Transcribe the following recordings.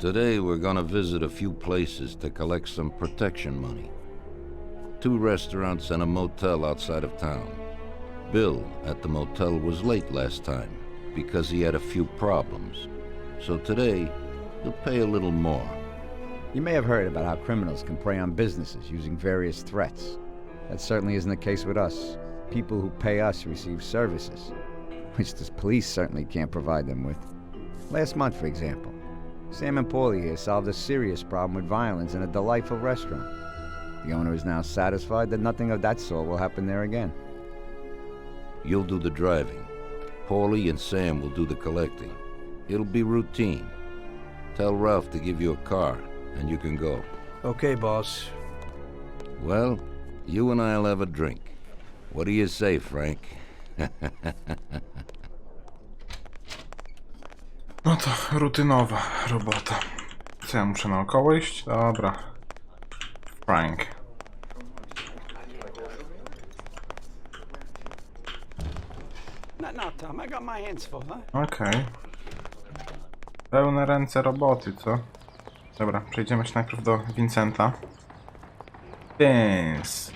Today we're gonna visit a few places to collect some protection money. 2 restaurants and a motel outside of town. Bill at the motel was late last time because he had a few problems. So today, he'll pay a little more. You may have heard about how criminals can prey on businesses using various threats. That certainly isn't the case with us. People who pay us receive services, which the police certainly can't provide them with. Last month, for example, Sam and Paulie here solved a serious problem with violence in a delightful restaurant. The owner is now satisfied that nothing of that sort will happen there again. You'll do the driving. Paulie and Sam will do the collecting. It'll be routine. Tell Ralph to give you a car, and you can go. Okay, boss. Well, you and I'll have a drink. What do you say, Frank? No to rutynowa robota. Co ja muszę naokoło iść? Dobra. Frank. No, Tom, I got my hands full, huh? Okej. Pełne ręce roboty, co? Dobra, przejdziemy się najpierw do Vincenta. Vince.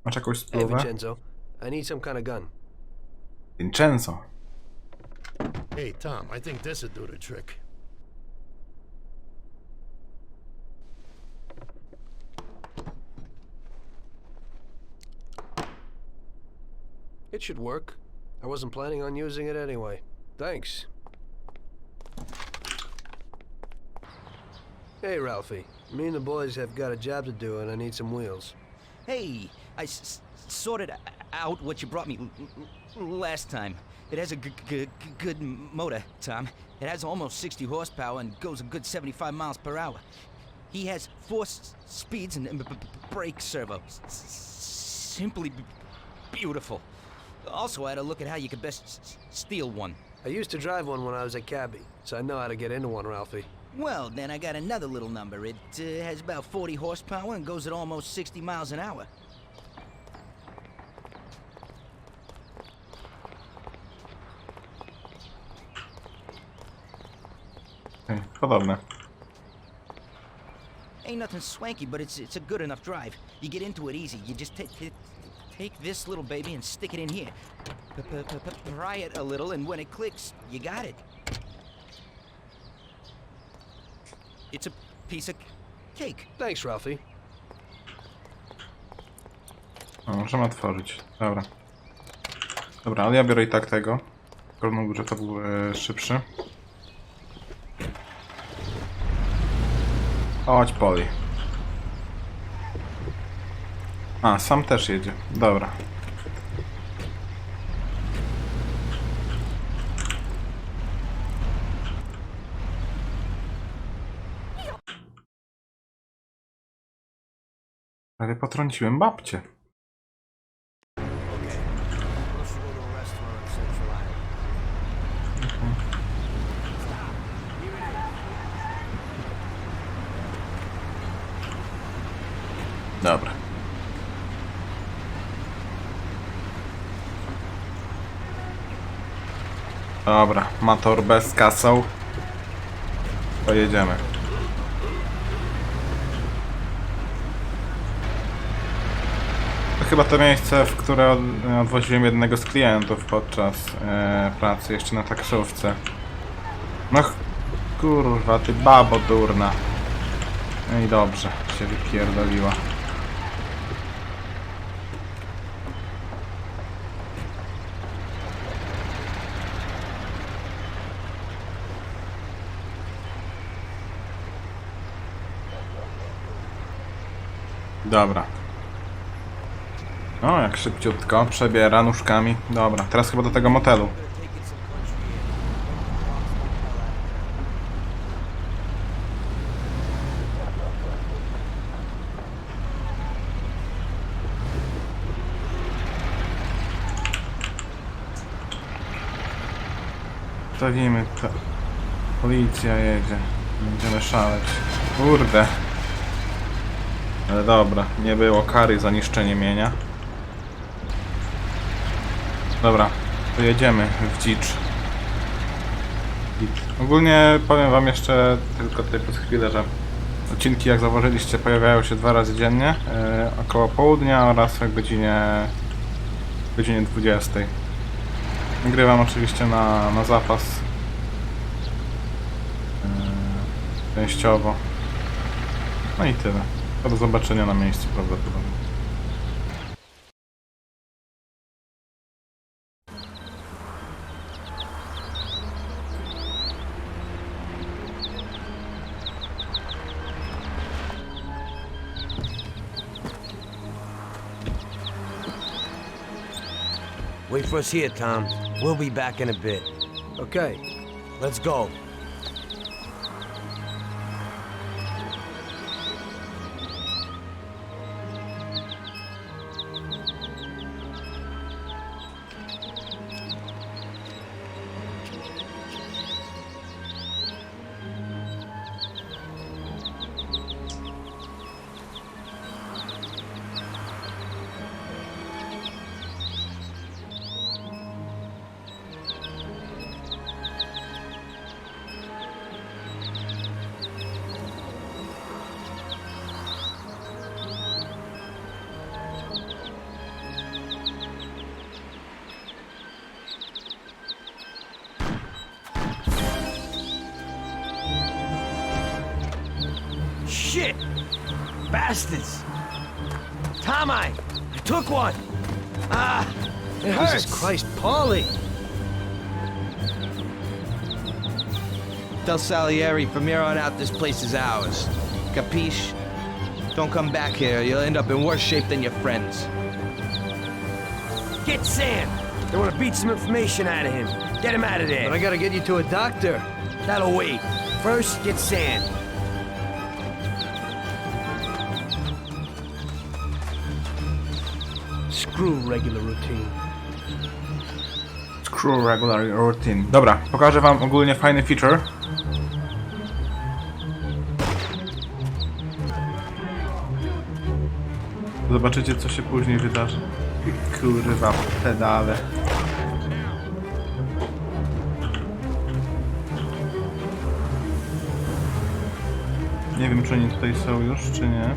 Masz jakąś Hey, spluwę? Vincenzo. I need some kind of gun. Vincenzo. Hey, Tom, I think this would do the trick. It should work. I wasn't planning on using it anyway. Thanks. Hey, Ralphie. Me and the boys have got a job to do, and I need some wheels. Hey, I sorted out what you brought me last time. It has a good motor, Tom. It has almost 60 horsepower and goes a good 75 miles per hour. He has 4 speeds and brake servo. Simply beautiful. Also, I had a look at how you could best steal one. I used to drive one when I was a cabbie, so I know how to get into one, Ralphie. Well, then I got another little number. It has about 40 horsepower and goes at almost 60 miles an hour. Podobne. Ain't nothing swanky, but it's a good enough drive. You get into it easy. You just take this little baby and stick it in here. Pry it a little, and when it clicks, you got it. It's a piece of cake. Thanks, Ralphie. O, możemy otworzyć. Dobra. Dobra, ale ja biorę i tak tego. Mógł, że to był szybszy. Chodź, Poli. A, sam też jedzie. Dobra. Ale potrąciłem babcię. Dobra. Dobra, motor bez kasą. Pojedziemy. To chyba to miejsce, w które odwoziłem jednego z klientów podczas pracy jeszcze na taksówce. No kurwa, ty babo durna. No i dobrze, się wypierdoliła. Dobra. O, jak szybciutko przebiera nóżkami. Dobra, teraz chyba do tego motelu. Stawimy to. Policja jedzie. Będziemy szaleć. Kurde. Ale dobra, nie było kary za niszczenie mienia. Dobra, to jedziemy w dzicz. Ogólnie powiem wam jeszcze tylko tutaj przez chwilę, że odcinki, jak zauważyliście, pojawiają się 2 razy dziennie, około południa oraz o godzinie 20. Nagrywam oczywiście na zapas, częściowo. No i tyle. Do zobaczenia na miejscu prawdopodobnie. Wait for us here, Tom. We'll be back in a bit. Okay. Let's go. Shit! Bastards! Tom, I took one! Ah, it hurts! Jesus Christ, Paulie! Del Salieri, from here on out, this place is ours. Capiche? Don't come back here. You'll end up in worse shape than your friends. Get Sam! They want to beat some information out of him. Get him out of there. But I gotta get you to a doctor. That'll wait. First, get Sam. Screw regular routine. Screw regular routine. Dobra, pokażę wam ogólnie fajny feature. Zobaczycie, co się później wydarzy. Kurwa, pedale. Nie wiem, czy oni tutaj są już, czy nie.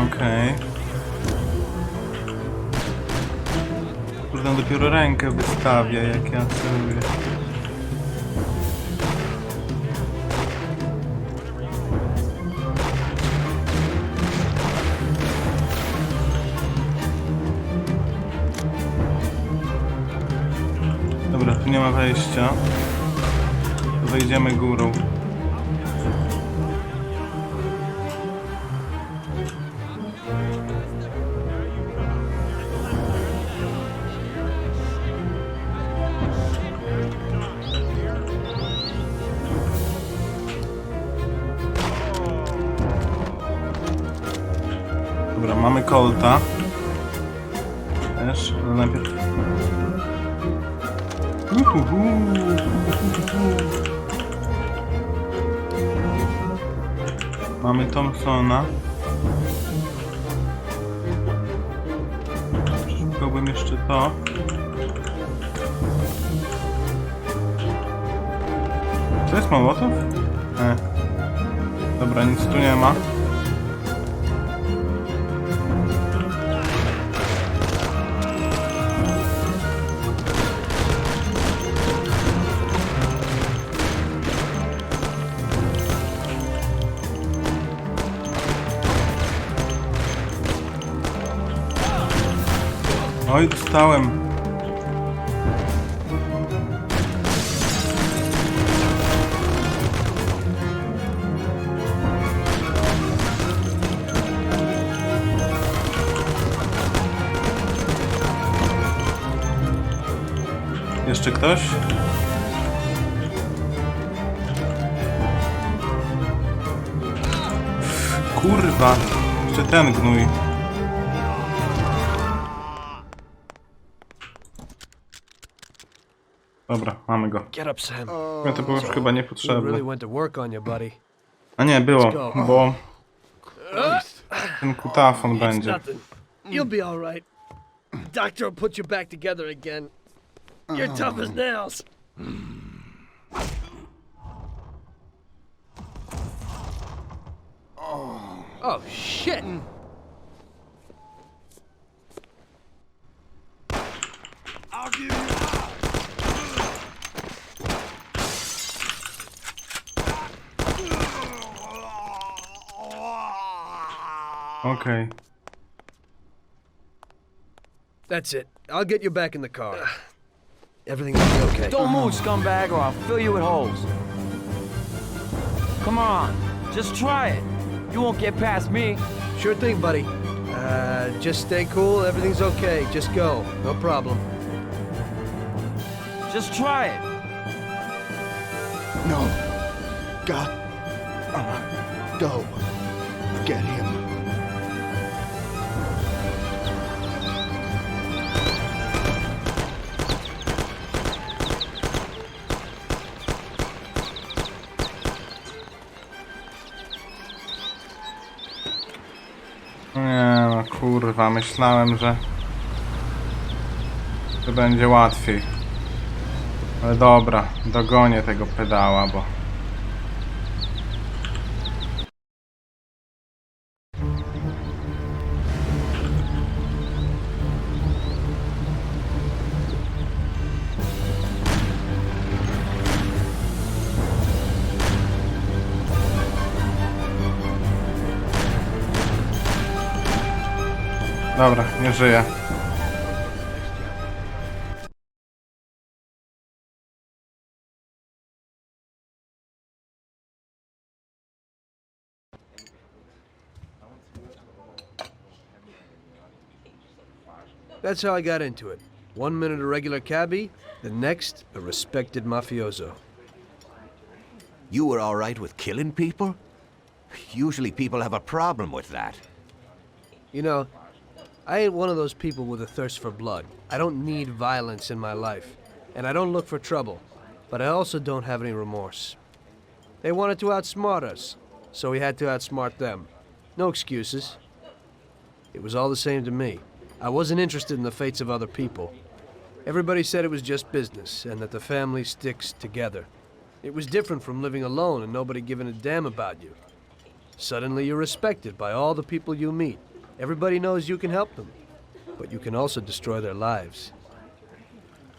Okej. Kurde, on dopiero rękę wystawia, jak ja celuję. Dobra, tu nie ma wejścia. To wejdziemy górą. Dobra, mamy Colta. Też, ale najpierw... Mamy Thompsona. Szukałbym jeszcze to. To jest Mołotow? Nie. Dobra, nic tu nie ma. Oj, dostałem. Jeszcze ktoś? Kurwa, jeszcze ten gnój. Dobra, mamy go. Get up, Sam. To było już chyba We really niepotrzebne. went to work on you, buddy. A nie, było, bo Christ. ten kutafon It's będzie. nothing. You'll be all right. Doctor will put you back together again. You're tough as nails. Oh, shit! I'll give you Okej. That's it. I'll get you back in the car. Everything will be okay. Don't move, scumbag, or I'll fill you with holes. Come on, just try it. You won't get past me. Sure thing, buddy. Just stay cool. Everything's okay. Just go. No problem. Just try it. No. God. Go. Get him. Nie no, kurwa, myślałem, że będzie łatwiej. Ale dobra, dogonię tego pedała, bo... Dobra, nie żyję. That's how I got into it. 1 minute a regular cabbie, the next a respected mafioso. You were all right with killing people? Usually people have a problem with that. You know, I ain't one of those people with a thirst for blood. I don't need violence in my life, and I don't look for trouble, but I also don't have any remorse. They wanted to outsmart us, so we had to outsmart them. No excuses. It was all the same to me. I wasn't interested in the fates of other people. Everybody said it was just business, and that the family sticks together. It was different from living alone and nobody giving a damn about you. Suddenly you're respected by all the people you meet. Everybody knows you can help them, but you can also destroy their lives.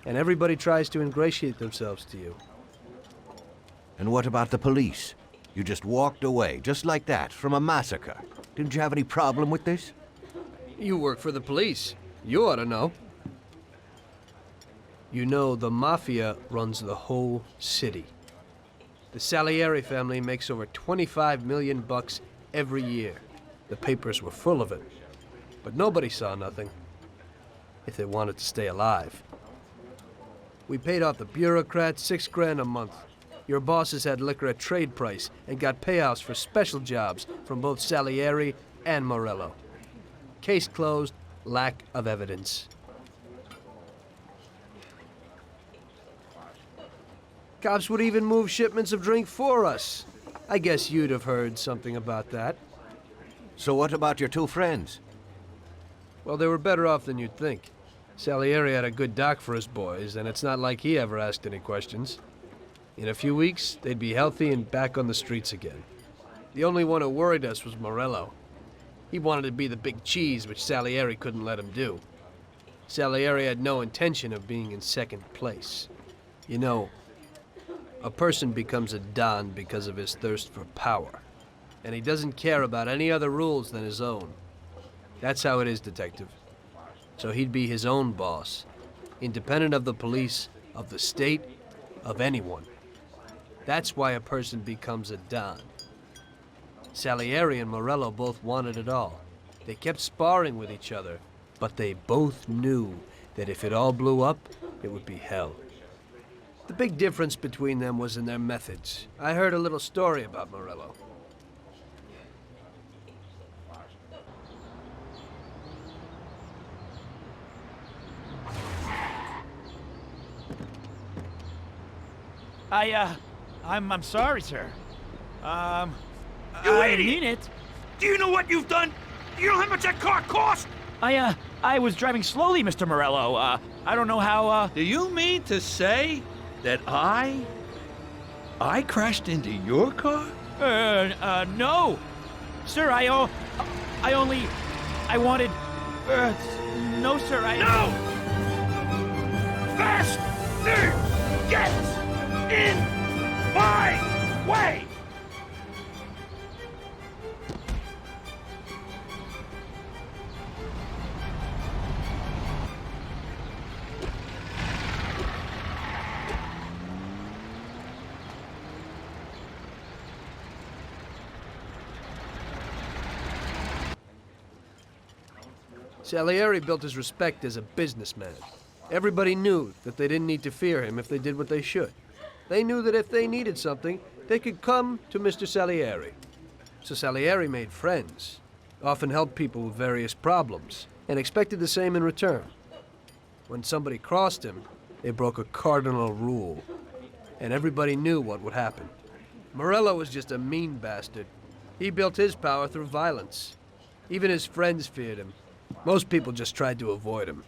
And everybody tries to ingratiate themselves to you. And what about the police? You just walked away, just like that, from a massacre. Didn't you have any problem with this? You work for the police. You ought to know. You know, the Mafia runs the whole city. The Salieri family makes over 25 million bucks every year. The papers were full of it. But nobody saw nothing. If they wanted to stay alive. We paid off the bureaucrats $6 grand a month. Your bosses had liquor at trade price and got payouts for special jobs from both Salieri and Morello. Case closed, lack of evidence. Cops would even move shipments of drink for us. I guess you'd have heard something about that. So what about your two friends? Well, they were better off than you'd think. Salieri had a good doc for his boys, and it's not like he ever asked any questions. In a few weeks, they'd be healthy and back on the streets again. The only one who worried us was Morello. He wanted to be the big cheese, which Salieri couldn't let him do. Salieri had no intention of being in second place. You know, a person becomes a Don because of his thirst for power. And he doesn't care about any other rules than his own. That's how it is, Detective. So he'd be his own boss, independent of the police, of the state, of anyone. That's why a person becomes a Don. Salieri and Morello both wanted it all. They kept sparring with each other, but they both knew that if it all blew up, it would be hell. The big difference between them was in their methods. I heard a little story about Morello. I'm sorry, sir. You I idiot! didn't mean it. Do you know what you've done? Do you know how much that car cost? I was driving slowly, Mr. Morello. I don't know how, Do you mean to say that I crashed into your car? no. Sir, I wanted, no, sir, No! Faster! Get in my way! Salieri built his respect as a businessman. Everybody knew that they didn't need to fear him if they did what they should. They knew that if they needed something, they could come to Mr. Salieri. So Salieri made friends, often helped people with various problems, and expected the same in return. When somebody crossed him, they broke a cardinal rule, and everybody knew what would happen. Morello was just a mean bastard. He built his power through violence. Even his friends feared him. Most people just tried to avoid him.